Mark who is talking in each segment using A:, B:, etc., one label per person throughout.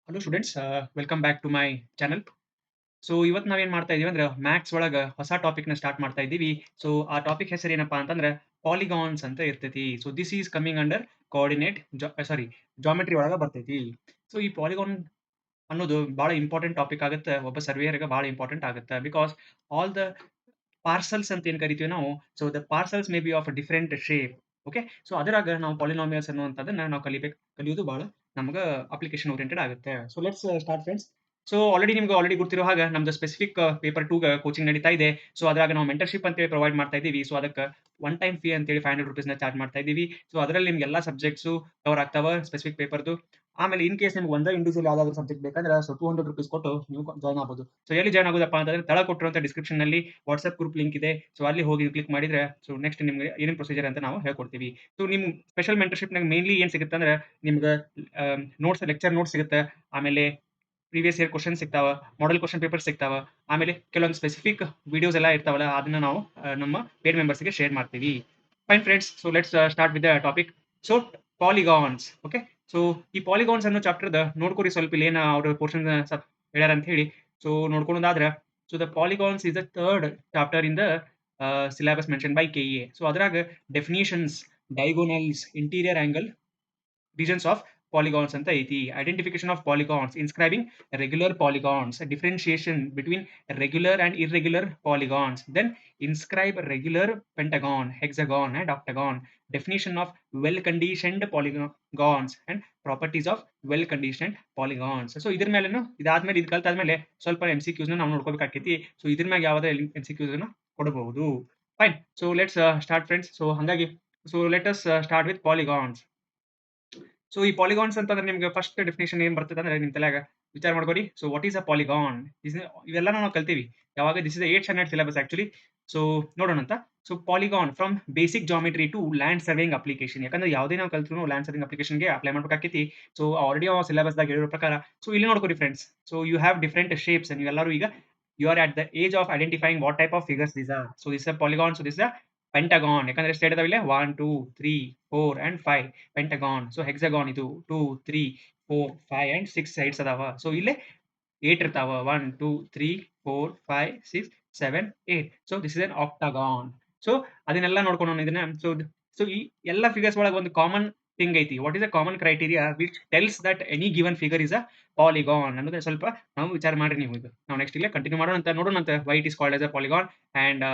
A: Hello students, welcome back to my channel. So ಇವತ್ತು ನಾವೇನ್ ಮಾಡ್ತಾ ಇದೀವಿ ಅಂದ್ರೆ ಮ್ಯಾಥ್ಸ್ ಒಳಗ ಹೊಸ ಟಾಪಿಕ್‌ನ ಸ್ಟಾರ್ಟ್ ಮಾಡ್ತಾ ಇದ್ದೀವಿ. ಸೊ ಆ ಟಾಪಿಕ್ ಹೆಸರು ಏನಪ್ಪಾ ಅಂತಂದ್ರೆ ಪಾಲಿಗಾನ್ಸ್ ಅಂತ ಇರ್ತೈತಿ. So this is coming under coordinate geometry ಒಳಗ ಬರ್ತೈತಿ. ಸೊ ಈ ಪಾಲಿಗಾನ್ ಅನ್ನೋದು ಬಹಳ ಇಂಪಾರ್ಟೆಂಟ್ ಟಾಪಿಕ್ ಆಗುತ್ತೆ. ಒಬ್ಬ ಸರ್ವೇಯರ್‌ಗೆ ಬಹಳ ಇಂಪಾರ್ಟೆಂಟ್ ಆಗುತ್ತೆ. ಬಿಕಾಸ್ ಆಲ್ ದ ಪಾರ್ಸೆಲ್ಸ್ ಅಂತ ಏನ್ ಕರಿತೀವಿ ನಾವು. So the parcels may be of different shape. Okay. So ಅದರಾಗ ನಾವು ಪಾಲಿನಾಮಿಯಲ್ಸ್ ಅನ್ನುವಂಥದ್ದನ್ನ ನಾವು ಕಲಿಯೋದು ಬಹಳ ನಮ್ಗ ಅಪ್ಲಿಕೇಶನ್ ಓರಿಯೆಂಟೆಡ್ ಆಗುತ್ತೆ. So let's start friends. So already ಗೊತ್ತಿರೋ ಹಾಗೆ ನಮ್ದು ಸ್ಪೆಸಿಫಿಕ್ ಪೇಪರ್ 2 ಕೋಚಿಂಗ್ ನಡೀತಾ ಇದೆ. ಸೊ ಅದ್ರಾಗ ನಾವು ಮೆಂಟರ್‌ಶಿಪ್ ಅಂತೇಳಿ ಪ್ರೊವೈಡ್ ಮಾಡ್ತಾ ಇದ್ದೀವಿ. ಸೊ ಅದಕ್ಕ ಒನ್ ಟೈಮ್ ಫೀ ಅಂತೇಳಿ ₹500 ಚಾರ್ಜ್ ಮಾಡ್ತಾ ಇದ್ದೀವಿ. ಸೊ ಅದರಲ್ಲಿ ನಿಮ್ಗೆ ಎಲ್ಲಾ ಸಬ್ಜೆಕ್ಟ್ಸು ಕವರ್ ಆಗ್ತಾವ ಸ್ಪೆಸಿಫಿಕ್ ಪೇಪರ್‌ದು. ಆಮೇಲೆ ಇನ್ ಕೇಸ್ ನಿಮ್ಗೆ ಒಂದೇ ಇಂಡಿವಿಜುವಲ್ ಯಾವ್ದಾದ್ರು ಸಬ್ಜೆಕ್ಟ್ ಬೇಕಂದ್ರೆ ಸೊ ₹200 ಕೊಟ್ಟು ನೀವು ಜಾಯಿನ್ ಆಗ್ಬೋದು. ಸೊ ಎಲ್ಲಿ ಜಾಯಿನ್ ಆಗೋದಪ್ಪಾ ಅಂತಂದ್ರೆ ತೆಳಗ್ ಕೊಟ್ಟಿರುವಂತ ಡಿಸ್ಕ್ರಿಪ್ಷನ್‌ನಲ್ಲಿ ವಾಟ್ಸ್ಆಪ್ ಗ್ರೂಪ್ ಲಿಂಕ್ ಇದೆ. ಸೊ ಅಲ್ಲಿ ಹೋಗಿ ಕ್ಲಿಕ್ ಮಾಡಿದ್ರೆ ಸೊ ನೆಕ್ಸ್ಟ್ ನಿಮ್ಗೆ ಏನೇನ್ ಪ್ರೊಸೀಜರ್ ಅಂತ ನಾವು ಹೇಳ್ಕೊಡ್ತೀವಿ. ಸೊ ನಿಮ್ ಸ್ಪೆಷಲ್ ಮೆಂಟರ್‌ಶಿಪ್‌ನಾಗ ಮೇನ್ಲಿ ಏನ್ ಸಿಗುತ್ತೆ ಅಂದ್ರೆ ನಿಮ್ಗ ಲೆಕ್ಚರ್ ನೋಟ್ಸ್ ಸಿಗುತ್ತೆ. ಆಮೇಲೆ ಪ್ರಿವಿಯಸ್ ಇಯರ್ ಕ್ವೆಷನ್ಸ್ ಸಿಗ್ತಾವ, ಮಾಡೆಲ್ ಕ್ವೆಷನ್ ಪೇಪರ್ಸ್ ಸಿಗ್ತಾವ. ಆಮೇಲೆ ಕೆಲವೊಂದು ಸ್ಪೆಸಿಫಿಕ್ ವಿಡಿಯೋಸ್ ಎಲ್ಲ ಇರ್ತಾವಲ್ಲ ಅದನ್ನ ನಾವು ನಮ್ಮ ಪೇಡ್ ಮೆಂಬರ್ಸ್‌ಗೆ ಶೇರ್ ಮಾಡ್ತೀವಿ. Fine friends. So let's start with the topic. So polygons. Okay. So ಈ ಪಾಲಿಗಾನ್ಸ್ ಅನ್ನೋ ಚಾಪ್ಟರ್‌ದ ನೋಡ್ಕೊರಿ ಸ್ವಲ್ಪ ಇಲ್ಲಿ ಏನ ಅವ್ರ ಪೋರ್ಷನ್ ಹೇಳ್ಯಾರ ಅಂತ ಹೇಳಿ. ಸೊ ನೋಡ್ಕೊಳ್ಳೋದಾದ್ರೆ so the polygons is the third chapter in the syllabus mention by KEA. So ಅದ್ರಾಗ definitions, diagonals, interior angle, regions of polygons ಅಂತ ಐತಿ. Identification of polygons, inscribing regular polygons, differentiation between regular and irregular polygons, then inscribe regular pentagon, hexagon and octagon, definition of well conditioned polygons and properties of well conditioned polygons. So ಇದ್ರ ಮೇಲೆನು ಇದಾದ್ಮೇಲೆ ಇದು ಕಲ್ತಾದ್ಮೇಲೆ ಸ್ವಲ್ಪ MCQs ನಾವು ನೋಡ್ಕೋಬೇಕಾಕೈತಿ. So ಇದ್ರ ಮ್ಯಾಗ ಯಾವ್ದೇ MCQs ಕೊಡಬಹುದು. Fine. So let's start friends. So ಹಂಗಾಗಿ so let us start with polygons. So ಈ ಪಾಲಿಗಾನ್ಸ್ ಅಂತಂದ್ರೆ ನಿಮ್ಗೆ ಫಸ್ಟ್ ಡೆಫಿನೇಷನ್ ಏನ್ ಬರ್ತದೆ ಅಂದ್ರೆ ನಿಮ್ ತಲೆಯಾಗ ವಿಚಾರ ಮಾಡ್ಕೊರಿ. So what is a polygon? ಇವೆಲ್ಲ ನಾವು ಕಲ್ತೀವಿ ಯಾವಾಗ this is 8th standard syllabus actually. So ನೋಡೋಣ ಅಂತ. So polygon from basic geometry to land surveying application. ಯಾಕಂದ್ರೆ ಯಾವುದೇ ನಾವು ಕಲ್ತ್ರು ಲ್ಯಾಂಡ್ ಸರ್ವಿಂಗ್ ಅಪ್ಲಿಕೇಶನ್ಗೆ ಅಪ್ಲೈ ಮಾಡ್ಬೇಕಾಕೈತಿ. ಸೊ ಆಲ್ರೆಡಿ ಸಿಲೆಬಸ್ ದಾಗ ಹೇಳಿರೋ ಪ್ರಕಾರ ಸೊ ಇಲ್ಲಿ ನೋಡ್ಕೊರಿ friends. So you have different shapes ನೀವೆಲ್ಲರೂ ಈಗ you are at the age of identifying what type of figures these R. So this a polygon. So this a pentagon. ಯಾಕಂದ್ರೆ ಎಷ್ಟು ಇದಾವಿಲ್ಲ 1 2 3 4 and 5 pentagon. So hexagon ಇದು 2 3 4 5 and 6 sides ಅದಾವ. So ಇಲ್ಲೇ 8 ಇರ್ತಾವ. 1 2 3 4 5 6 7 8. So this is an octagon. So ಅದನ್ನೆಲ್ಲ ನೋಡ್ಕೊಂಡು ಇದನ್ನ so ಈ ಎಲ್ಲ ಫಿಗರ್ಸ್ ಒಳಗೆ ಒಂದು ಕಾಮನ್ ಥಿಂಗ್ ಐತಿ. What is a common criteria which tells that any given figure is a polygon ಅನ್ನೋದು ಸ್ವಲ್ಪ ನಾವು ವಿಚಾರ ಮಾಡ್ರಿ ನೀವು ಇದು. ನಾವು ನೆಕ್ಸ್ಟ್ ಇಲ್ಲೇ ಕಂಟಿನ್ಯೂ ನೋಡೋಣ why it is called as a polygon and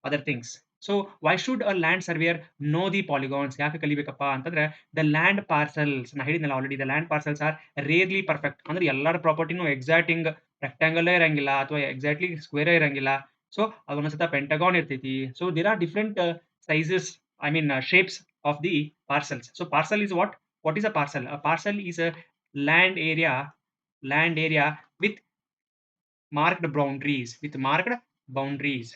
A: other things. So why should a land surveyor know the polygons? ಯಾಕೆ ಕಲಿಬೇಕಪ್ಪ ಅಂತಂದ್ರೆ ದ ಲ್ಯಾಂಡ್ ಪಾರ್ಸಲ್ಸ್ ನಾ ಹೇಳಿದ್ನಲ್ಲ already, the land parcels are rarely perfect. ಅಂದ್ರೆ ಎಲ್ಲರ ಪ್ರಾಪರ್ಟಿನೂ ಎಕ್ಸಾಕ್ಟ್ ಹಿಂಗ್ ರೆಕ್ಟಾಂಗಲ್ ಇರಂಗಿಲ್ಲ ಅಥವಾ ಎಕ್ಸಾಕ್ಟ್ಲಿ ಸ್ಕ್ವೇರ್ ಇರಂಗಿಲ್ಲ. ಸೊ ಅದೊಂದ್ಸತ ಪೆಂಟಗಾನ್ ಇರ್ತೈತಿ. So there are different sizes, I mean shapes of the parcels. So parcel is what? What is a parcel? A parcel is a land area, land area with marked boundaries, with marked boundaries.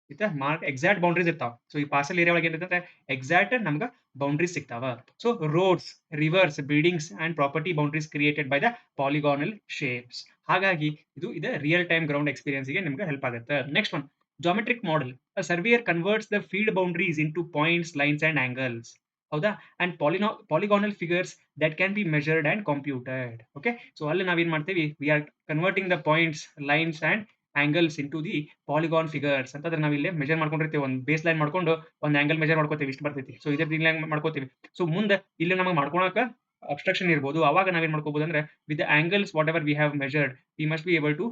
A: With mark exact boundaries ಇರ್ತಾವ. So ಈ parcel area ಒಳಗೆ ಏನಿರ್ತೈತೆ exact ನಮ್ಗೆ boundaries ಸಿಗ್ತಾವ. So roads, rivers, buildings and property boundaries created by the polygonal shapes. ಹಾಗಾಗಿ ಇದು real time ground experience ಗೆ ನಿಮ್ಗೆ ಹೆಲ್ಪ್ ಆಗುತ್ತೆ. Next one, geometric model. Surveyor converts the field boundaries into points, lines and angles. ಹೌದಾ? And polygonal figures that can be measured and computed. Okay. So ಅಲ್ಲಿ ನಾವೇನ್ ಮಾಡ್ತೀವಿ, we are converting the points, lines and angles into the polygon figures ಅಂತಂದ್ರೆ ನಾವು ಇಲ್ಲಿ measure ಮಾಡ್ಕೊಂಡಿರ್ತೀವಿ. ಒಂದು base line ಮಾಡ್ಕೊಂಡು ಒಂದು ಆಂಗಲ್ ಮೆಜರ್ ಮಾಡ್ಕೋತೀವಿ, ಇಷ್ಟು ಬರ್ತೈತಿ. ಸೊ ಇದ್ರ ಮಾಡ್ಕೋತೀವಿ. ಸೊ ಮುಂದೆ ಇಲ್ಲಿ ನಮಗೆ ಮಾಡ್ಕೊಳಕ ಅಬ್ಸ್ಟ್ರಕ್ಷನ್ ಇರ್ಬೋದು. ಅವಾಗ ನಾವೇನ್ ಮಾಡ್ಕೋಬಹುದು ಅಂದ್ರೆ with the angles whatever we have measured we must be able to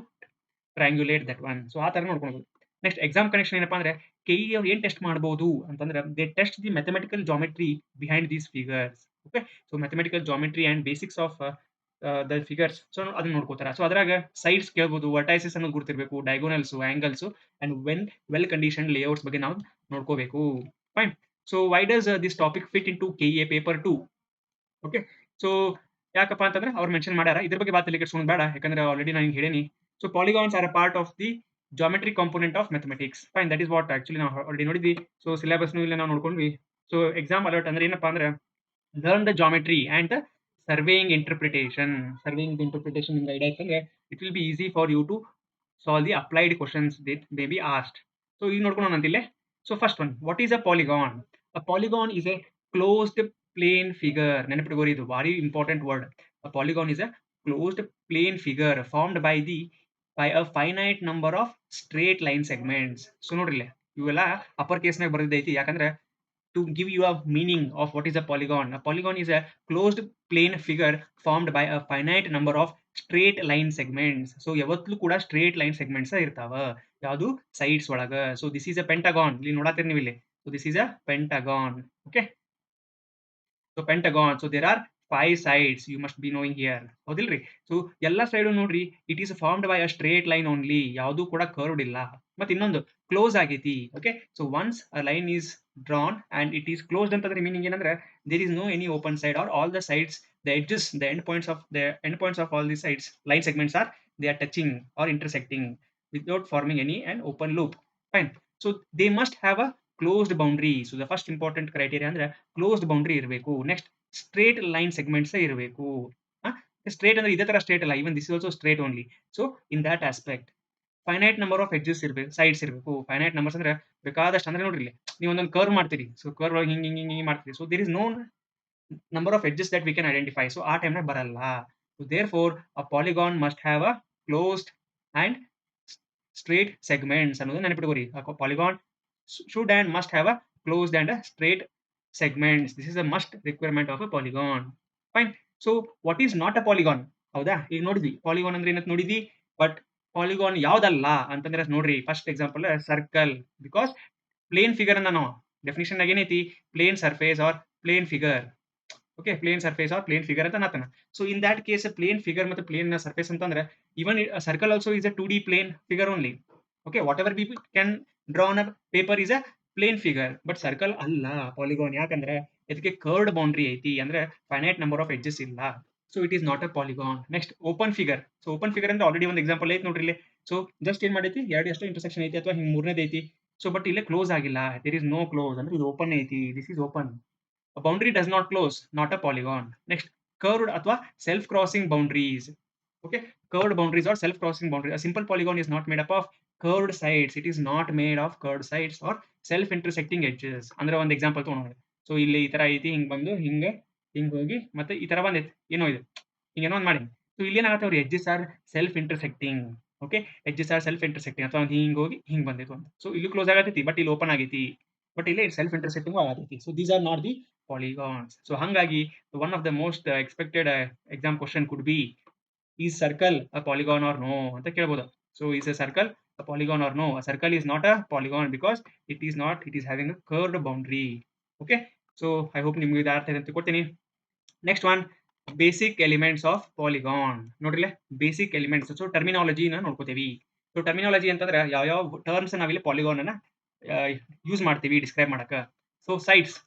A: triangulate that one. So ಆ ತರ ನೋಡ್ಕೊಬಹುದು. ನೆಕ್ಸ್ಟ್ ಎಕ್ಸಾಮ್ ಕನೆಕ್ಷನ್ ಏನಪ್ಪಾ ಅಂದ್ರೆ ಕೆಇ ಅವ್ರು ಏನ್ ಟೆಸ್ಟ್ ಮಾಡಬಹುದು ಅಂತಂದ್ರೆ they test the mathematical geometry behind these figures. Okay. So mathematical geometry and basics of the figures. So ಅದನ್ನ ನೋಡ್ಕೋತಾರ. ಸೊ ಅದ್ರಾಗ ಸೈಡ್ಸ್ ಕೇಳ್ಬೋದು, ವರ್ಟೈಸಸ್ ಅನ್ನೋದು ಗುರ್ತಿರ್ಬೇಕು, diagonals, angles and well condition layouts ಬಗ್ಗೆ ನಾವು ನೋಡ್ಕೋಬೇಕು. Fine. So why does this topic fit into KEA paper 2? Okay. So ಯಾಕಪ್ಪ ಅಂತಂದ್ರೆ ಅವ್ರು ಮೆನ್ಷನ್ ಮಾಡ್ಯಾರ. ಇದ್ರ ಬಗ್ಗೆ ಬಾತ್ ತಲೆ ಕೆಡಿಸ್ಕೊಳ್ಳೋದು ಬೇಡ. ಯಾಕಂದ್ರೆ ಆಲ್ರೆಡಿ ನಾನು ಹೇಳೇನಿ. So polygons are a part of the geometric component of mathematics. Fine. That is what actually ನಾವು ಆಲ್ರೆಡಿ ನೋಡಿದ್ವಿ. ಸೊ ಸಿಲೆಬಸ್ನು ಇಲ್ಲ ನಾವು ನೋಡ್ಕೊಂಡ್ವಿ. ಸೊ ಎಕ್ಸಾಮ್ ಅಲರ್ಟ್ ಅಂದ್ರೆ ಏನಪ್ಪಾ ಅಂದ್ರೆ learn the geometry and the surveying interpretation. Surveying interpretation ನಿಮ್ಗೆ ಐಡಿಯಾ ಇತ್ತಂದ್ರೆ it will be easy for you to solve the applied questions that may be asked. So ಈಗ ನೋಡ್ಕೊಳ್ಳೋಣ ಅಂತಿಲ್ಲೇ. So first one, what is a polygon? A polygon is a closed plane figure. ನೆನಪಿಟ್ಕೋರಿ, ಇದು ಭಾರಿ important word. A polygon is a closed plane figure formed by a finite number of straight line segments. So ನೋಡ್ರಿ ಇಲ್ಲಿ ಇವೆಲ್ಲ upper ಕೇಸ್ನಾಗ ಬರೆದೈತಿ ಯಾಕಂದ್ರೆ to give you a meaning of what is a polygon. A polygon is a closed plane figure formed by a finite number of straight line segments. So ಯಾವತ್ತೂ ಕೂಡ straight line segments ಇರ್ತಾವ. ಯಾವುದು sides ಒಳಗ. So this is a pentagon. ಇಲ್ಲಿ ನೋಡತ್ತೀರಿ ನೀವು ಇಲ್ಲಿ. So this is a pentagon. Okay. So pentagon. So there are 5 sides you must be knowing here. ಹೌದಿಲ್ರಿ? So ಎಲ್ಲ side ನೋಡ್ರಿ it is formed by a straight line only. ಯಾವುದು ಕೂಡ curved ಇಲ್ಲ. ಮತ್ತೆ ಇನ್ನೊಂದು ಕ್ಲೋಸ್ ಆಗೈತಿ. Okay. So once a line is drawn and it is closed ಅಂತಂದ್ರೆ meaning ಏನಂದ್ರೆ there is no any open side or all the sides, the edges, the endpoints of all these sides, line segments are they are touching or intersecting without forming any an open loop. Fine. So they must have a closed boundary. So the first important criteria ಅಂದ್ರೆ closed boundary ಇರಬೇಕು. Next straight line segments ಇರಬೇಕು. Straight ಅಂದ್ರೆ ಇದೇ ತರ straight ಅಲ್ಲ, even this is also straight only. So in that aspect finite number of edges ಇರಬೇಕು, sides ಇರಬೇಕು. Finite numbers ಅಂದ್ರೆ ಬೇಕಾದಷ್ಟು ಅಂದ್ರೆ ನೋಡ್ರಿ ಇಲ್ಲಿ ನೀವು ಒಂದೊಂದು ಕರ್ವ್ ಮಾಡ್ತೀರಿ. ಸೊ ಕರ್ವ್ ಒಳಗೆ ಹಿಂಗ್ ಹಿಂಗ್ ಹಿಂಗ್ ಮಾಡ್ತೀರಿ. So there is no number of edges that we can identify. So ಆ ಟೈಮ್ನಾಗ ಬರಲ್ಲ. So therefore a polygon must have a closed and straight segments ಅನ್ನೋದು ನೆನಪಿಟ್ಕೋರಿ. Polygon should and must have a closed and a straight segments. This is a must requirement of a polygon. Fine. So what is not a polygon? ಹೌದಾ? ಈಗ ನೋಡಿದ್ವಿ polygon ಅಂದ್ರೆ ಏನಂತ ನೋಡಿದ್ವಿ. But polygon ಯಾವ್ದಲ್ಲ ಅಂತಂದ್ರೆ ನೋಡ್ರಿ first example circle. Because plane figure ಅನ್ನ ನಾವು ಡೆಫಿನಿಷನ್ ನಾಗ ಏನೈತಿ plane surface or plane figure. Okay, plane surface or plane figure ಅಂತ ಅನ್ನತಾನ. So in that case plane figure ಮತ್ತು ಪ್ಲೇನ್ ಸರ್ಫೇಸ್ ಅಂತಂದ್ರೆ even circle also is a 2D plane figure only. Okay, whatever we can draw on a paper is a plane figure. But circle ಅಲ್ಲ polygon. ಯಾಕಂದ್ರೆ ಇದಕ್ಕೆ curved boundary ಐತಿ, ಅಂದ್ರೆ finite number of edges ಇಲ್ಲ. So it is not a polygon. Next open figure. So open figure ಅಂದ್ರೆ already ಒಂದು example ಐತಿ ನೋಡ್ರಿ ಇಲ್ಲಿ. ಸೊ ಜಸ್ಟ್ ಏನ್ ಮಾಡೈತಿ ಎರಡು ಎಷ್ಟು ಇಂಟರ್ಸೆಕ್ಷನ್ ಐತಿ ಅಥವಾ ಹಿಂಗ್ ಮೂರನೇದು ಐತಿ. ಸೊ ಬಟ್ ಇಲ್ಲೇ ಕ್ಲೋಸ್ ಆಗಿಲ್ಲ. ದೇರ್ ಇಸ್ ನೋ ಕ್ಲೋಸ್ ಅಂದ್ರೆ ಇದು ಓಪನ್ ಐತಿ. This is open. A boundary does not close, not a polygon. Next, curved ಅಥವಾ self crossing boundaries. Okay, curved boundaries or self crossing boundaries. A simple polygon is not made up of curved sides. It is not made of curved sides or self intersecting edges. ಅಂದ್ರೆ ಒಂದು example ತಗೊಂಡ್ರೆ, so ಇಲ್ಲಿ ಈ ತರ ಐತಿ, ಹಿಂಗ್ ಬಂದು ಹಿಂಗೆ ಹಿಂಗ್ ಹೋಗಿ ಮತ್ತೆ ಈ ತರ ಬಂದೈತಿ, ಏನೋ ಇದು ಹಿಂಗೇನೋ ಒಂದು ಮಾಡಿ. ಸೊ ಇಲ್ಲಿ ಏನಾಗತ್ತವ್ರಿ edges are self intersecting. Okay, edges are self intersecting ಅಥವಾ ಹಿಂಗ್ ಹೋಗಿ ಹಿಂಗ್ ಬಂದೈತು ಅಂತ. ಸೊ ಇಲ್ಲಿ ಕ್ಲೋಸ್ ಆಗತೈತಿ ಬಟ್ ಇಲ್ಲಿ ಓಪನ್ ಆಗೈತಿ. ಬಟ್ ಇಲ್ಲಿ ಸೆಲ್ಫ್ ಇಂಟರ್ಸೆಕ್ಟಿಂಗ್ ಆಗತೈತಿ. So these are not the polygons. So ಹಂಗಾಗಿ one of the most expected exam question could be, is circle a polygon or no ಅಂತ ಕೇಳಬಹುದು. So is a circle a polygon or no? A circle is not a polygon because it is not, it is having a curved boundary. Okay, so I hope ನಿಮಗೆ ಇದು ಅರ್ಥ ಆಗಿದೆ ಅಂತ ಕೊಡ್ತೀನಿ. Next one, basic elements of polygon. ನೋಡ್ರಿಲ್ಲ basic elements. So ಟರ್ಮಿನಾಲಜಿನ ನೋಡ್ಕೋತೀವಿ. So terminology ಅಂತಂದ್ರೆ ಯಾವ ಟರ್ಮ್ಸ್ ನಾವಿಲ್ಲಿ ಪಾಲಿಗಾನ್ ಅನ್ನ ಯೂಸ್ ಮಾಡ್ತೀವಿ ಡಿಸ್ಕ್ರೈಬ್ ಮಾಡಕ. So sides.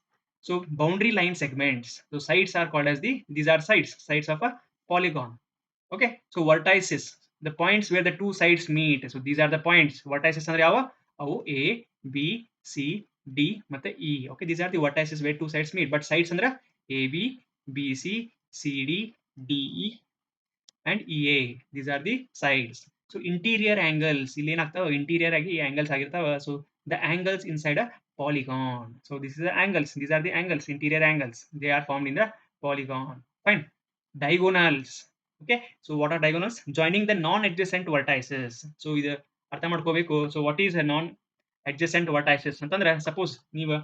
A: So boundary line segments. So sides are called as these are sides of a polygon. Okay. So vertices, the points where the two sides meet. So these are the points. Vertices ಅಂದ್ರೆ ಯಾವ? ಅವು A, B, C, D ಮತ್ತೆ E. Okay. These are the vertices where two sides meet. But sides ಅಂದ್ರೆ AB, BC, CD, DE and EA. These are the sides. So interior angles. ಇಲ್ಲಿ ಏನಾಗ್ತಾವ interior ಆಗಿ angles ಆಗಿರ್ತಾವ. So the angles inside a polygon. So this is the angles. These are the angles, interior angles. They are formed in the polygon. Fine. Diagonals. Okay. So what are diagonals? Joining the non-adjacent vertices. So ಇದು ಅರ್ಥ ಮಾಡ್ಕೋಬೇಕು. So what is a non-adjacent vertices ಅಂತಂದ್ರೆ suppose ನೀವು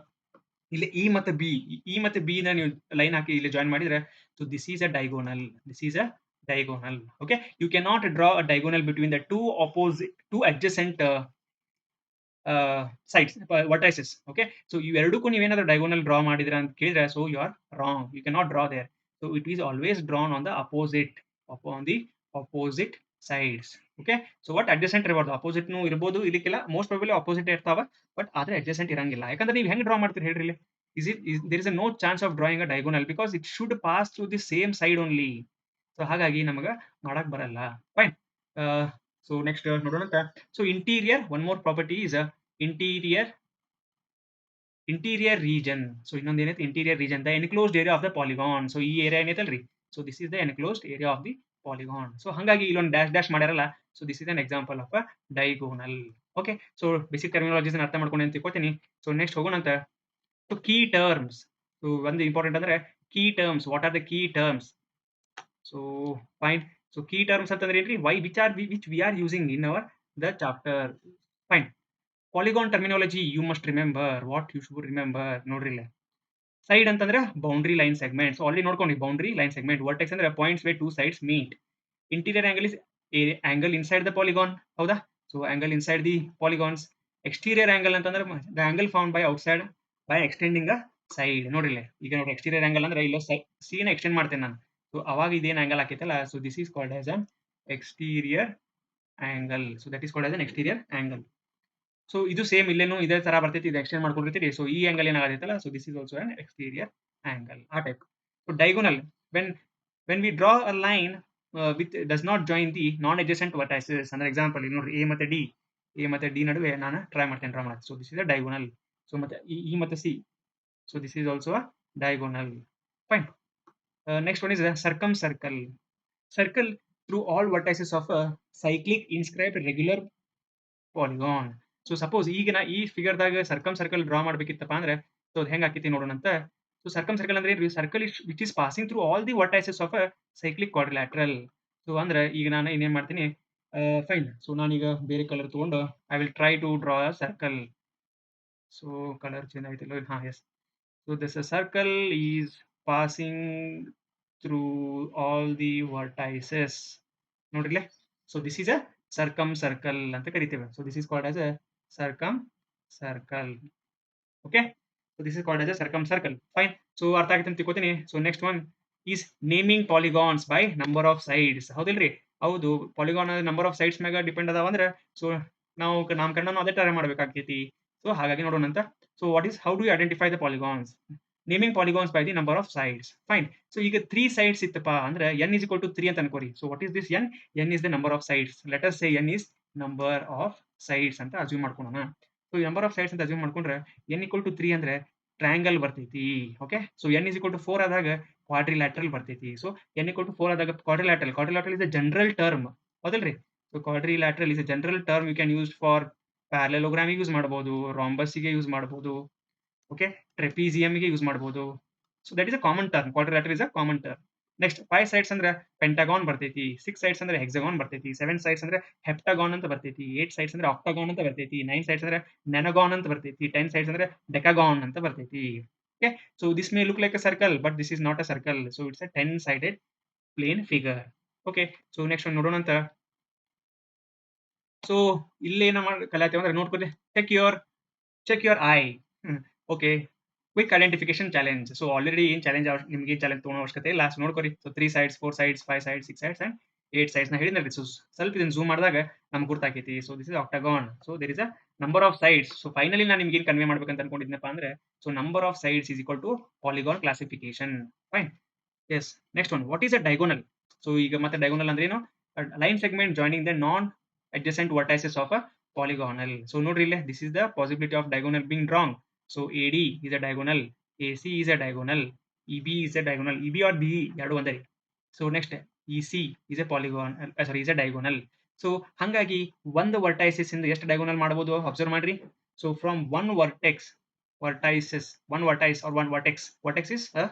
A: ಇಲ್ಲಿ E ಮತ್ತು B ನ ನೀವು line ಹಾಕಿ ಇಲ್ಲಿ ಜಾಯಿನ್ ಮಾಡಿದ್ರೆ, so this is a diagonal. This is a diagonal. Okay, you cannot draw a diagonal between the two adjacent sides, vertices. Okay, so ಇವೆರಡಕ್ಕೂ ನೀವೇನಾದ್ರೂ ಡೈಗೋನಲ್ ಡ್ರಾ ಮಾಡಿದ್ರ ಅಂತ ಕೇಳಿದ್ರೆ, so you are wrong. You cannot draw there. So it is always drawn on the opposite sides. Okay, so what adjacent ಇರಬಾರ್ದು, opposite ಇರಬಹುದು, ಇದಕ್ಕೆಲ್ಲ most probably opposite ಇರ್ತಾವ. But ಆದ್ರೆ adjacent ಇರಂಗಿಲ್ಲ. ಯಾಕಂದ್ರೆ ನೀವು ಹೆಂಗ್ ಡ್ರಾ ಮಾಡ್ತೀರಿ ಹೇಳ್ರಿ ಇಲ್ಲಿ? There is a no chance of drawing a diagonal because it should pass through the same side only. So ಹಾಗಾಗಿ ನಮಗ ಮಾಡಕ್ ಬರಲ್ಲ. ಫೈನ್. ಸೊ ನೆಕ್ಸ್ಟ್ ನೋಡೋಣ ಅಂತ. So interior, one more property is interior region. So ಇನ್ನೊಂದು ಏನೈತೆ interior region, the enclosed area of the polygon. So ಈ area ಏನೈತಲ್ರಿ, so this is the enclosed area of the polygon. So ಹಾಗಾಗಿ ಇಲ್ಲೊಂದು dash ಮಾಡ್ಯಾರಲ್ಲ, so this is an example of a diagonal. Okay, so basic terminologies ಅರ್ಥ ಮಾಡ್ಕೊಂಡು ಅಂತ ತಿಳ್ಕೊತೀನಿ. So next ಹೋಗೋಣ ಅಂತ. So key terms. ಸೊ ಒಂದು ಇಂಪಾರ್ಟೆಂಟ್ ಅಂದ್ರೆ key terms. What are the key terms? So fine. So key terms ಅಂತಂದ್ರೆ ಏನ್ರಿ? Why which we are using in our the chapter. Fine. Polygon terminology you must remember. What you should remember ನೋಡ್ರಿ ಇಲ್ಲೇ. Side ಅಂತಂದ್ರೆ boundary line segment. So already ನೋಡ್ಕೊಂಡಿ boundary line segment. Vertex ಅಂದ್ರೆ points where two sides meet. Interior angle is a angle inside the polygon. ಹೌದಾ? So angle inside the polygons. Exterior angle ಅಂತಂದ್ರೆ the angle found by outside by extending a side. ನೋಡ್ರಿ ಇಲ್ಲೇ. ಈಗ ನೋಡಿ exterior angle ಅಂದ್ರೆ ಇಲ್ಲ C ನ extend ಮಾಡ್ತೇನೆ ನಾನು. ಸೊ ಅವಾಗ ಇದೇನ್ ಆಂಗಲ್ ಹಾಕೈತಲ್ಲ, so this is called as an exterior angle. So that is called as an exterior angle. So ಇದು ಸೇಮ್ ಇಲ್ಲೇನು ಇದೇ ತರ ಬರ್ತೈತಿ. ಇದು ಎಕ್ಸ್ಟೆಂಡ್ ಮಾಡ್ಕೊಂಡಿರ್ತೀರಿ. ಸೊ ಈ ಆಂಗಲ್ ಏನಾಗತ್ತೈತಲ್ಲ, so this is also an exterior angle. ಆ type. So diagonal when when we draw a line with does not join the non adjacent vertices. ಅಂದ್ರೆ ಎಕ್ಸಾಂಪಲ್ ಇಲ್ಲಿ ನೋಡ್ರಿ, ಎ ಮತ್ತೆ ಡಿ ನಡುವೆ ನಾನು ಡ್ರಾ ಮಾಡಕ್ಕೆ. So this is a diagonal. So ಮತ್ತೆ E ಮತ್ತೆ C. So this is also a diagonal. Fine. Next one is circumcircle. Circle through all vertices of a cyclic inscribed regular polygon. So suppose ಈಗ ನಾ ಈ ಫಿಗರ್ದಾಗ circle draw ಮಾಡ್ಬೇಕಿತ್ತಪ್ಪ ಅಂದ್ರೆ, so ಅದು ಹೆಂಗ್ ಆಕೈತಿ ನೋಡೋಣ ಅಂತ. ಸೊ ಸರ್ಕಲ್ ಅಂದ್ರೆ ಏನ್ರಿ? Circle which is passing through all the vertices of a cyclic quadrilateral. So ಅಂದ್ರೆ ಈಗ ನಾನು ಏನೇನ್ ಮಾಡ್ತೀನಿ, ಫೈನ್. ಸೊ ನಾನೀಗ ಬೇರೆ ಕಲರ್ ತಗೊಂಡು I will try to draw a circle. So colour change ಆಯ್ತಿಲ್ಲ? ಹಾ, yes. So this circle is passing through all the vertices. ನೋಡ್ರಿಲೆ. So this is a circumcircle ಅಂತ ಕರಿತೇವೆ. So this is called as a circumcircle. Okay. So this is called as a circumcircle. Fine. So ಅರ್ಥ ಆಗೈತೆ ಅಂತ ತಿಳ್ಕೊತೀನಿ. So next one is naming polygons by number of sides. ಹೌದಿಲ್ರಿ? ಹೌದು. Polygon number of sides ಮ್ಯಾಗ depend ಅದಾವ ಅಂದ್ರೆ, so ನಾವು ನಾಮಕರಣನು ಅದೇ ತರ ಮಾಡ್ಬೇಕಾಗ್ತೈತಿ. ಸೊ ಹಾಗಾಗಿ ನೋಡೋಣ ಅಂತ. So how do you identify the polygons? Naming polygons by the number of sides. Fine. So ಈಗ 3 ಸೈಡ್ಸ್ ಇತ್ತಪ್ಪ ಅಂದ್ರೆ n is equal to 3 ಅಂತ ಅನ್ಕೋರಿ. So what is this n? n is the number of sides. Let us say n is number of sides ಅಂತ assume ಮಾಡ್ಕೊಳ್ಳೋಣ. So number of sides ಅಂತ assume ಮಾಡ್ಕೊಂಡ್ರೆ n equal to 3 ಅಂದ್ರೆ triangle ಬರ್ತೈತಿ. Okay. So n is equal to 4 ಆದಾಗ quadrilateral ಬರ್ತೈತಿ. So n equal to 4 ಆದಾಗ quadrilateral is a general term. ಹೌದಲ್ರಿ? So quadrilateral is a general term you can use for parallelogram use ಮಾಡಬಹುದು, ರೋಂಬಸ್ಗೆ use ಮಾಡಬಹುದು. ಓಕೆ. ಟ್ರೆಪೀಸಿಯಂಗೆ ಯೂಸ್ ಮಾಡಬಹುದು. So that is a common term. Quadrilateral is a common term. Next 5 sides ಅಂದ್ರೆ pentagon ಬರ್ತೈತಿ. 6 sides ಅಂದ್ರೆ ಹೆಕ್ಸಾಗಾನ್ ಬರ್ತೈತಿ. 7 ಸೈಡ್ಸ್ ಅಂದ್ರೆ ಹೆಪ್ಟಾಗಾನ್ ಅಂತ ಬರ್ತೈತಿ. 8 ಸೈಡ್ಸ್ ಅಂದ್ರೆ ಆಕ್ಟಾಗಾನ್ ಅಂತ ಬರ್ತೈತಿ. 9 ಸೈಡ್ಸ್ ಅಂದ್ರೆ ನೆನಗಾನ್ ಅಂತ ಬರ್ತೈತಿ. 10 ಸೈಡ್ಸ್ ಅಂದ್ರೆ ಡೆಕಾಗಾನ್ ಅಂತ ಬರ್ತೈತಿ. Okay. So this may look like a circle, but this is not a circle. So it's a 10 sided plane figure. Okay. So next ಒಂದು ನೋಡೋಣ ಅಂತ. ಸೊ ಇಲ್ಲೇನ ಕಲಿಯಾತೇವೆ ಅಂದ್ರೆ ನೋಡ್ಕೊರಿ. Check your eye. Okay. Quick identification challenge. So already ಏನ್ challenge ನಿಮ್ಗೆ ಚಾಲೆಂಜ್ ತಗೊಳ್ಳೋ ಅವಶ್ಯಕತೆ ಇಲ್ಲ. ಸೊ ನೋಡ್ಕೊರಿ. So 3 sides, 4 sides, 5 sides, 6 sides and 8 sides ನ ಹೇಳಿದ್ನಲ್ರಿ. ಸೊ ಸ್ವಲ್ಪ ಇದನ್ನ ಝೂಮ್ ಮಾಡಿದಾಗ ನಮ್ಗೆ ಗುರ್ತಾಕೈತಿ. So this is octagon. So there is a number of sides. So finally ನಾನು ನಿಮ್ಗೆ ಏನ್ ಕನ್ವೆ ಮಾಡ್ಬೇಕಂತ ಅನ್ಕೊಂಡಿದ್ನಪ್ಪ ಅಂದ್ರೆ, so number of sides is equal to polygon classification. Fine. Yes. Next one, what is a diagonal? So ಈಗ ಮತ್ತೆ diagonal ಅಂದ್ರೆ ಏನು? Line segment joining the non adjacent vertices of a polygonal. So ನೋಡ್ರಿ ಇಲ್ಲೇ, this is the possibility of diagonal being drawn. So AD is a diagonal, AC is a diagonal, EB is a diagonal. EB or BE ಎರಡು ಒಂದೇ. So next EC is a polygon, is a diagonal. So ಹಂಗಾಗಿ ಒಂದು ವರ್ಟೈಸಸ್ ಇಂದ ಎಷ್ಟು diagonal ಮಾಡಬಹುದು observe ಮಾಡ್ರಿ. So from one one vertex or one vertex is a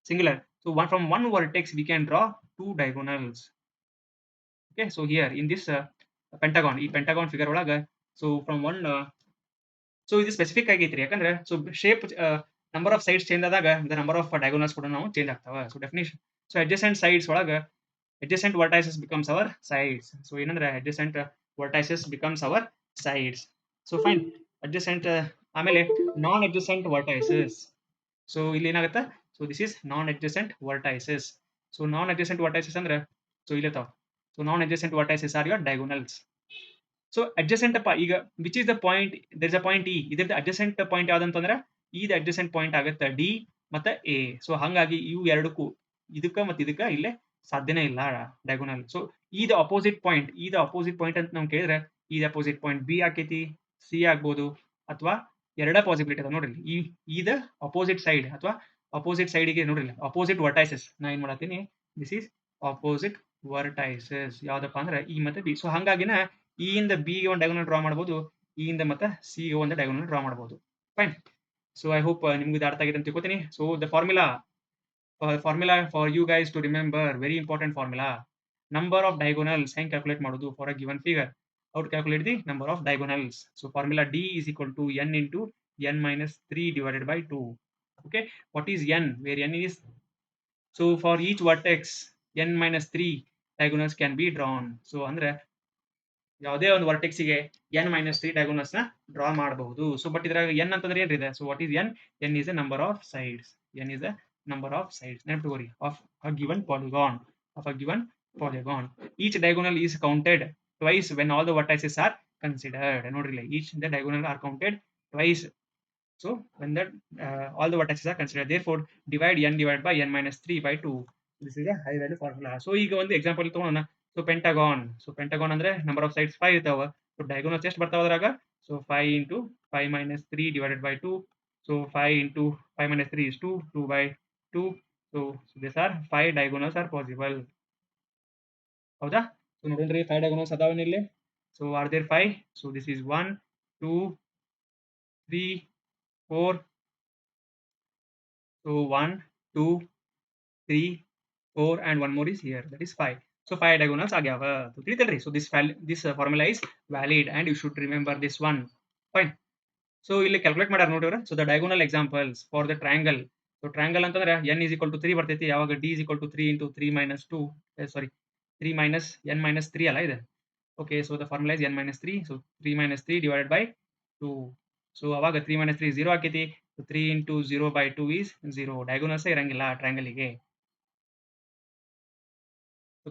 A: singular. So from one vertex we can draw two diagonals. Okay. So here in this pentagon, ಈ pentagon figure ಒಳಗ, so from one, so ಇದು specific ಆಗೈತ್ರಿ. ಯಾಕಂದ್ರೆ so shape number of sides change ಆದಾಗ the number of diagonals ಕೂಡ ನಾವು change ಆಗ್ತಾವ. So definition, so adjacent sides ಒಳಗ adjacent vertices becomes our sides. So ಏನಂದ್ರೆ adjacent vertices becomes our sides. So fine. adjacent ಆಮೇಲೆ ನಾನ್ adjacent vertices. So ಇಲ್ಲಿ ಏನಾಗುತ್ತೆ? So this is non adjacent vertices. So ನಾನ್ adjacent vertices ಅಂದ್ರೆ so ಇಲ್ಲತಾವ. So ನಾನ್ adjacent vertices are your diagonals. So adjacent ಅಪ್ಪ, ಈಗ which is the point? There is a point E. ಇದ್ರದ್ದು ಅಡ್ಜಸೆಂಟ್ ಪಾಯಿಂಟ್ ಯಾವ್ದಂತಂದ್ರೆ ಇದು ಅಡ್ಜಸೆಂಟ್ ಪಾಯಿಂಟ್ ಆಗುತ್ತೆ ಡಿ ಮತ್ತೆ ಎ. ಸೊ ಹಂಗಾಗಿ ಇವು ಎರಡಕ್ಕೂ, ಇದಕ್ಕ ಮತ್ತೆ ಇದಕ್ಕ ಇಲ್ಲೇ ಸಾಧ್ಯನೇ ಇಲ್ಲ ಡೈಗೋನಲ್. ಸೊ ಈ ದ ಅಪೋಸಿಟ್ ಪಾಯಿಂಟ್ ಅಂತ ನಾವು ಕೇಳಿದ್ರೆ ಈ ಅಪೋಸಿಟ್ ಪಾಯಿಂಟ್ ಬಿ ಆಕೈತಿ, ಸಿ ಆಗ್ಬೋದು, ಅಥವಾ ಎರಡ ಪಾಸಿಬಿಲಿಟಿ ಅದ ನೋಡ್ರಿ. ಈ ದ ಅಪೋಸಿಟ್ ಸೈಡ್ ಅಥವಾ ಅಪೋಸಿಟ್ ಸೈಡಿಗೆ ನೋಡ್ರಿ ಅಪೋಸಿಟ್ ವರ್ಟೈಸಸ್ ನಾ ಏನ್ ಮಾಡತ್ತೀನಿ, ದಿಸ್ ಈಸ್ ಅಪೋಸಿಟ್ ವರ್ಟೈಸಸ್. ಯಾವ್ದಪ್ಪ ಅಂದ್ರೆ ಇ ಮತ್ತೆ ಬಿ. ಸೊ ಹಂಗಾಗಿನ ಇ ಇಂದ ಬಿ ಗೆ ಒಂದು ಡೈಗೋನಲ್ ಡ್ರಾ ಮಾಡಬಹುದು, ಇ ಇಂದ ಮತ್ತೆ ಸಿ ಗೆ ಒಂದು ಡೈಗೋನಲ್ ಡ್ರಾ ಮಾಡಬಹುದು. ಫೈನ್. ಸೊ ಐ ಹೋಪ್ ನಿಮ್ಗೆ ಇದು ಅರ್ಥ ಆಗಿದೆ ಅಂತ ತಿಳ್ಕೊತೀನಿ. So the formula formula for you guys to remember, very important formula. Number of diagonals ಹೆಂಗೆ ಕ್ಯಾಲ್ಕುಲೇಟ್ ಮಾಡೋದು for a given figure? How to calculate the number of diagonals? So formula D is equal to n into n minus 3 divided by 2. Okay, what is n? Where n is, so for each vertex n minus 3 diagonals can be drawn. So ಅಂದ್ರೆ ಯಾವುದೇ ಒಂದು ವರ್ಟೆಕ್ಸಿಗೆ n minus 3 diagonals ನ draw ಮಾಡಬಹುದು. So but ಇದ್ರಾಗ n ಅಂತಂದ್ರೆ ಏನ್ರಿದೆ? So what is n? n is a number of sides. n is a number of sides. ನೆನಪಿಟ್ಕೋರಿ, of a given polygon. Of a given polygon. Each diagonal is counted twice when all the vertices are considered. ನೋಡ್ರಿ, each the diagonal are counted twice. So when that all the vertices are considered, therefore divide n divided by n minus 3 by 2. This is a high value formula. So ಈಗ ಒಂದು example ತಗೋಣ. So pentagon. So pentagon ಅಂದ್ರೆ number of sides 5 ಇರ್ತಾವ. So diagonals ಎಷ್ಟು ಬರ್ತಾವ ಅದ್ರಾಗ? So 5 into 5 minus 3 divided by 2. So 5 into 5 minus 3 is 2. 2 by 2. So these are 5 diagonals are possible. ಹೌದಾ? So ನೋಡ್ರಿ 5 diagonals ಅದಾವೇನ ಇಲ್ಲಿ? So are there 5? So this is 1, 2, 3, 4. So 1, 2, 3, 4 and one more is here, that is 5. So 5 diagonals ಆಗ್ಯಾವ. So ತಿಳಿತಲ್ರಿ? So this formula is valid and you should remember this one. Fine. So ಇಲ್ಲಿ calculate ಮಾಡ್ಯಾರ ನೋಡ್ರಿ. So the diagonal examples for the triangle. So triangle ಅಂತಂದ್ರೆ n is equal to 3 ಬರ್ತೈತಿ. ಯಾವಾಗ d is equal to 3 into 3 minus 2. Sorry, 3 minus n minus 3 ಅಲ್ಲ ಇದು. Okay, so the formula is n minus 3. So 3 minus 3 divided by 2. So ಅವಾಗ 3 minus 3 0 ಆಕೈತಿ. So 3 into 0 by 2 is 0. Diagonals ಇರಂಗಿಲ್ಲ triangle ಗೆ.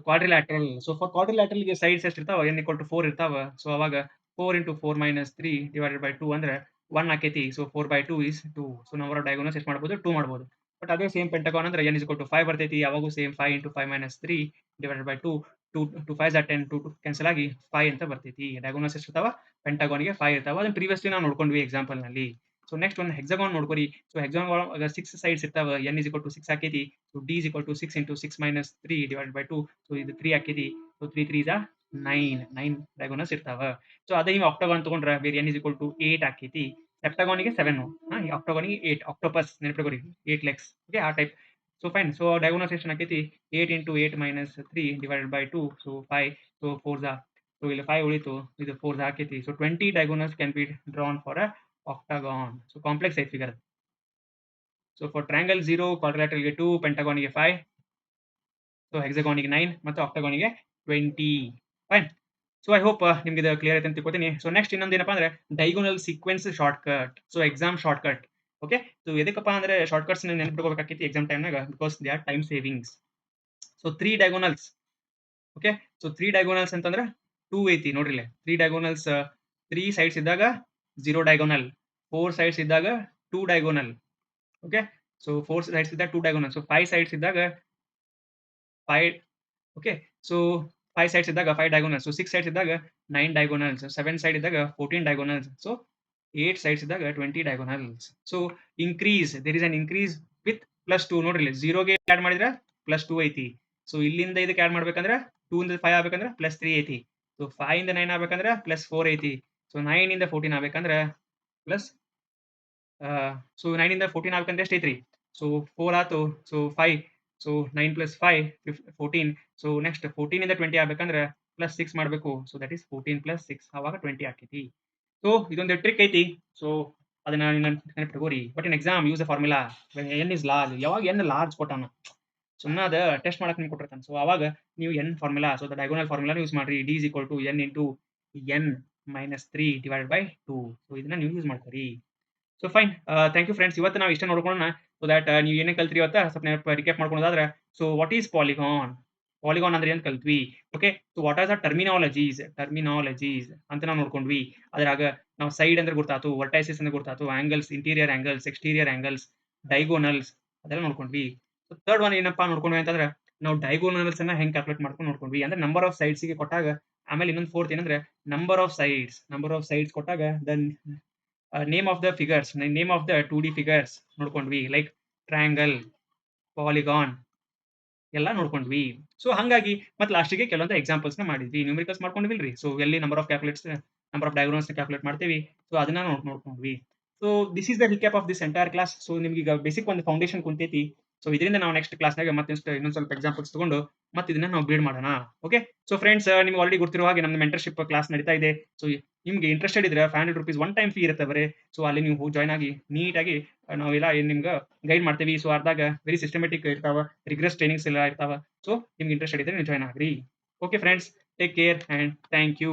A: Quadrilateral. So for ಕ್ವಾಡ್ರಿಲ್ಯಾಟ್ರಲ್‌ಗೆ sides ಎಷ್ಟ್ ಇರ್ತಾವ? n equal to 4 ಇರ್ತಾವ. So ಅವಾಗ 4 into 4 minus 3 divided by 2 ಅಂದ್ರೆ 1 ಆಕೈತಿ. So 4 by 2 is 2. So number of diagonals ಎಷ್ಟ್ ಮಾಡ್ಬೋದು? 2 ಮಾಡ್ಬೋದು. ಬಟ್ ಅದೇ ಸೇಮ್ ಪೆಂಟಗಾನ್ ಅಂದ್ರೆ n is equal to 5 ಬರ್ತೈತಿ. ಯಾವಾಗೂ same 5 into 5 minus 3 divided by 2. 2 5s are 10, 2 cancel ಆಗಿ 5 ಅಂತ ಬರ್ತೈತಿ. ಡಯಾಗೋನಲ್ಸ್ ಎಷ್ಟ್ ಇರ್ತಾವ? ಪೆಂಟಗಾನ್‌ಗೆ 5 ಇರ್ತಾವ. ಅದನ್ನ ಪ್ರಿವಿಯಸ್ಲಿ ನಾವು ನೋಡ್ಕೊಂಡ್ವಿ ಎಕ್ಸಾಂಪಲ್‌ನಲ್ಲಿ. ಸೊ ನೆಕ್ಸ್ಟ್ ಒಂದು ಹೆಕ್ಸಾಗಾನ್ ನೋಡ್ಕೊರಿ. ಸೊ ಹೆಕ್ಸಾಗಾನ್ ಒಳಗ 6 ಸೈಡ್ಸ್ ಇರ್ತಾವ. n is equal to 6 ಆಕೈತಿ. So d is equal to 6 into 6 minus 3 divided by 2. So ಇದು 3 ಆಕೈತಿ. ಸೊ 3 3s are 9 ಡಯಾಗೋನಲ್ಸ್ ಇರ್ತಾವ. ಸೊ ಅದೇ ನೀವು ಆಕ್ಟಾಗಾನ್ ತಗೊಂಡ್ರ ಬೇರೆ n is equal to 8 ಆಕೈತಿ. ಹೆಪ್ಟಾಗಾನ್‌ಗೆ 7. ಆಕ್ಟಾಗಾನ್‌ಗೆ 8. ಆಕ್ಟೋಪಸ್ ನೆನಪಿಟ್ಕೋರಿ, 8 legs. ಓಕೆ, ಆ type. So fine. So diagonals ಎಷ್ಟು ಆಕೈತಿ? 8 into 8 minus 3 divided by 2. So 5. So 4s are, so ಇಲ್ಲಿ 5 ಉಳಿತು. ಇದು 4s ಆಕೈತಿ. So 20 diagonals can be drawn for a octagon. So complex size figure. So for triangle 0, quadrilateral ಗೆ 2, pentagon ಗೆ 5, so hexagon ಗೆ 9 ಮತ್ತು octagon ಗೆ 20. ಫೈನ್. ಸೊ ಐ ಹೋಪ್ ನಿಮ್ಗೆ ಇದು ಕ್ಲಿಯರ್ ಐತೆ ಅಂತ ತಿಳ್ಕೊತೀನಿ. ಸೊ ನೆಕ್ಸ್ಟ್ ಇನ್ನೊಂದು ಏನಪ್ಪಾ ಅಂದ್ರೆ diagonal sequence shortcut. So exam shortcut. Okay, so ಎದಕ್ಕಪ್ಪ ಅಂದ್ರೆ ಶಾರ್ಟ್ಕಟ್ಸ್ ನೆನಪಿಟ್ಕೋಬೇಕಾಕೈತಿ ಎಕ್ಸಾಮ್ ಟೈಮ್ನಾಗ, because they are time savings. So 3 diagonals. Okay, so 3 diagonals ಅಂತಂದ್ರೆ 2 ಐತಿ ನೋಡ್ರಿ ಇಲ್ಲಿ. 3 ಡಯಾಗೋನಲ್ಸ್, 3 ಸೈಡ್ಸ್ ಇದ್ದಾಗ 0 ಡಯಾಗೋನಲ್, 4 ಸೈಡ್ಸ್ ಇದ್ದಾಗ 2 ಡಯಾಗೋನಲ್. ಓಕೆ, ಸೊ 4 ಸೈಡ್ಸ್ ಇದ್ದಾಗ 2 ಡಯಾಗೋನಲ್. ಸೊ 5 ಸೈಡ್ಸ್ ಇದ್ದಾಗ 5. ಓಕೆ, ಸೊ 5 ಸೈಡ್ಸ್ ಇದ್ದಾಗ 5 ಡಯಾಗೋನಲ್ಸ್. ಸೊ 6 ಸೈಡ್ಸ್ ಇದ್ದಾಗ 9 ಡಯಾಗೋನಲ್ಸ್. 7 ಸೈಡ್ ಇದ್ದಾಗ 14 ಡಯಾಗೋನಲ್ಸ್. ಸೊ 8 ಸೈಡ್ಸ್ ಇದ್ದಾಗ 20 diagonals. So increase, there is an increase with +2 ನೋಡ್ರಿ ಇಲ್ಲಿ. 0ಗೆ ಆಡ್ ಮಾಡಿದ್ರೆ +2 ಐತಿ. ಸೊ ಇಲ್ಲಿಂದ ಇದಕ್ಕೆ ಆಡ್ ಮಾಡ್ಬೇಕಂದ್ರೆ 2 ಇಂದ 5 ಆಗ್ಬೇಕಂದ್ರೆ +3 ಐತಿ. ಸೊ 5 ಇಂದ 9 ಆಗ್ಬೇಕಂದ್ರೆ +4 ಐತಿ. ಸೊ 9 ಇಂದ 14 ಆಗ್ಬೇಕಂದ್ರೆ ಪ್ಲಸ್ ಸೊ 9 ಇಂದ 14 ಆಗ್ಬೇಕಂದ್ರೆ ಎಷ್ಟು ಐತ್ರಿ? ಸೊ 4 ಆತು. ಸೊ 5. ಸೊ 9 + 5 14. ಸೊ ನೆಕ್ಸ್ಟ್ 14 ಇಂದ 20 ಆಗ್ಬೇಕಂದ್ರೆ +6 ಮಾಡಬೇಕು. ಸೊ ದಟ್ ಈಸ್ 14 + 6 ಅವಾಗ 20 ಆಕೈತಿ. ಸೊ ಇದೊಂದು ಟ್ರಿಕ್ ಐತಿ. ಸೊ ಅದನ್ನ ನೆನಪಿಟ್ಕೋರಿ. But in exam use the formula when n is large. ಯಾವಾಗ n ಲಾರ್ಜ್ ಕೊಟ್ಟಾನ, ಸುಮ್ಮನೆ ಅದ ಟೆಸ್ಟ್ ಮಾಡಕ್ ನಿಮ್ಗೆ ಕೊಟ್ಟಿರ್ತಾನೆ. ಸೊ ಅವಾಗ ನೀವು n formula, so the diagonal ಫಾರ್ಮುಲಾನ ಯೂಸ್ ಮಾಡ್ರಿ. d is equal to n into n minus 3 divided by 2. So ಇದನ್ನ ನೀವು ಯೂಸ್ ಮಾಡ್ತೀರಿ. So fine. Thank you friends. ಇವತ್ತು ನಾವು ಇಷ್ಟ ನೋಡ್ಕೊಳ್ಳೋಣ. ಸೊ ದಟ್ ನೀವು ಏನೇ ಕಲ್ತ್ರಿ ಇವತ್ತ ಸ್ವಲ್ಪ ರಿಕ್ಯಾಪ್ ಮಾಡ್ಕೊಳ್ಳೋದಾದ್ರೆ, so what is polygon? Polygon ಅಂದ್ರೆ ಏನು ಕಲ್ತ್ವಿ? Okay, so what are the terminologies ಅಂತ ನಾವು ನೋಡ್ಕೊಂಡ್ವಿ. ಅದ್ರಾಗ ನಾವು ಸೈಡ್ ಅಂದ್ರೆ ಗೊತ್ತಾತು, ವರ್ಟೈಸಸ್ ಅಂದ್ರೆ ಗೊತ್ತಾತು, angles, interior angles, exterior angles, diagonals ಅದೆಲ್ಲ ನೋಡ್ಕೊಂಡ್ವಿ. ಸೊ ಥರ್ಡ್ ಒನ್ ಏನಪ್ಪಾ ನೋಡ್ಕೊಂಡ್ವಿ ಅಂತಂದ್ರೆ, ನಾವು ಡೈಗೋನಲ್ಸ್ ಅನ್ನ ಹೆಂಗ್ ಕ್ಯಾಲ್ಕುಲೇಟ್ ಮಾಡ್ಕೊಂಡು ನೋಡ್ಕೊಂಡ್ವಿ. ಅಂದ್ರೆ ನಂಬರ್ ಆಫ್ ಸೈಡ್ಸ್ ಗೆ ಕೊಟ್ಟಾಗ. ಆಮೇಲೆ ಇನ್ನೊಂದು ಫೋರ್ತ್ ಏನಂದ್ರೆ ನಂಬರ್ ಆಫ್ ಸೈಡ್ಸ್ ಕೊಟ್ಟಾಗ then name of the figures, name of the 2D figures ನೋಡ್ಕೊಂಡ್ವಿ. ಲೈಕ್ ಟ್ರಯಾಂಗಲ್, ಪಾಲಿಗಾನ್ ಎಲ್ಲ ನೋಡ್ಕೊಂಡ್ವಿ. ಸೊ ಹಂಗಾಗಿ ಮತ್ತೆ ಲಾಸ್ಟಿಗೆ ಕೆಲವೊಂದು ಎಕ್ಸಾಂಪಲ್ಸ್ ನ ಮಾಡಿದ್ವಿ. ನ್ಯೂಮರಿಕಲ್ಸ್ ಮಾಡ್ಕೊಂಡಿವಿಲ್ರಿ. ಸೊ ಎಲ್ಲಿ ನಂಬರ್ ಆಫ್ ಡಯಾಗೋನಲ್ಸ್ ನ ಕ್ಯಾಲ್ಕುಲೇಟ್ ಮಾಡ್ತೀವಿ. ಸೊ ಅದನ್ನ ನೋಡ್ಕೊಂಡ್ವಿ. So this is the recap of this entire class. So ನಿಮ್ಗೆ ಈಗ ಬೇಸಿಕ್ ಒಂದು ಫೌಂಡೇಶನ್ ಕುಂತೈತಿ. ಸೊ ಇದರಿಂದ ನಾವು ನೆಕ್ಸ್ಟ್ ಕ್ಲಾಸ್ನಾಗ ಮತ್ತೆ ಇನ್ನೊಂದ್ ಸ್ವಲ್ಪ ಎಕ್ಸಾಂಪಲ್ಸ್ ತಗೊಂಡು ಮತ್ತೆ ಇದನ್ನ ನಾವು ಬಿಲ್ಡ್ ಮಾಡೋಣ. ಓಕೆ. ಸೊ ಫ್ರೆಂಡ್ಸ್, ನಿಮ್ಗೆ ಆಲ್ರೆಡಿ ಗೊತ್ತಿರುವ ಹಾಗೆ ನಮ್ದು ಮೆಂಟರ್‌ಶಿಪ್ ಕ್ಲಾಸ್ ನಡೀತಾ ಇದೆ. ಸೊ ನಿಮ್ಗೆ ಇಂಟ್ರೆಸ್ಟೆಡ್ ಇದ್ರೆ ₹500 ಒನ್ ಟೈಮ್ ಫೀ ಇರುತ್ತೆ ಬರೀ. ಸೊ ಅಲ್ಲಿ ನೀವು ಜಾಯಿನ್ ಆಗಿ ನೀಟಾಗಿ ನಾವೆಲ್ಲ ಏನ್ ನಿಮ್ಗೆ ಗೈಡ್ ಮಾಡ್ತೀವಿ. ಸೊ ಅರ್ದಾಗ ವೆರಿ ಸಿಸ್ಟಮ್ಯಾಟಿಕ್ ಇರ್ತಾವ. ರಿಗ್ರೆಸ್ ಟ್ರೈನಿಂಗ್ಸ್ ಎಲ್ಲ ಇರ್ತಾವ. ಸೊ ನಿಮ್ಗೆ ಇಂಟ್ರೆಸ್ಟೆಡ್ ಇದ್ರೆ ನೀವು ಜಾಯಿನ್ ಆಗ್ರಿ. Okay friends, take care and thank you.